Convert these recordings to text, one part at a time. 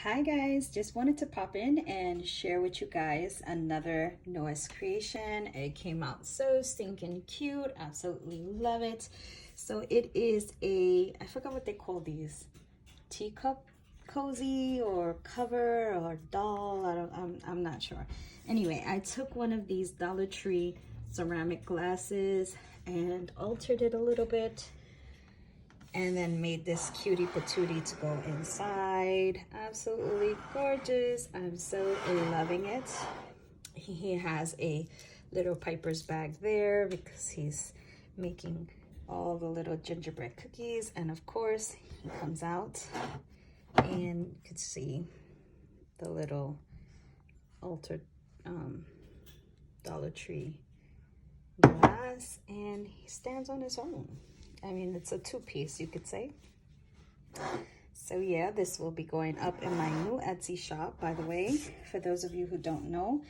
Hi guys, just wanted to pop in and share with you guys another Noah's creation. It came out so stinking cute. Absolutely love it. So it is I forgot what they call these, teacup cozy or cover or doll. I'm not sure. Anyway, I took one of these Dollar Tree ceramic glasses and altered it a little bit, and then made this cutie patootie to go inside. Absolutely gorgeous. I'm so loving it. He has a little Piper's bag there because he's making all the little gingerbread cookies, and of course he comes out and you can see the little altered Dollar Tree glass, and he stands on his own. I mean, it's a two-piece, you could say. So yeah, this will be going up in my new Etsy shop, by the way. For those of you who don't know,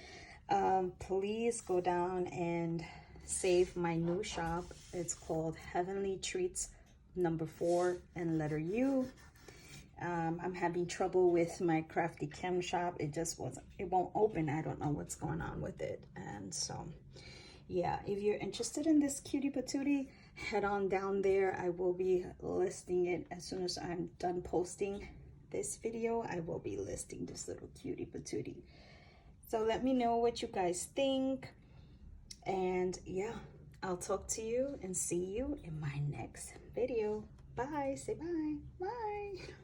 please go down and save my new shop. It's called Heavenly Treats #4 and letter U. I'm having trouble with my Crafty Chem shop. It won't open. I don't know what's going on with it. And so yeah, if you're interested in this cutie patootie, head on down there. I will be listing it as soon as I'm done posting this video. I will be listing this little cutie patootie. So let me know what you guys think. And yeah, I'll talk to you and see you in my next video. Bye. Say bye. Bye.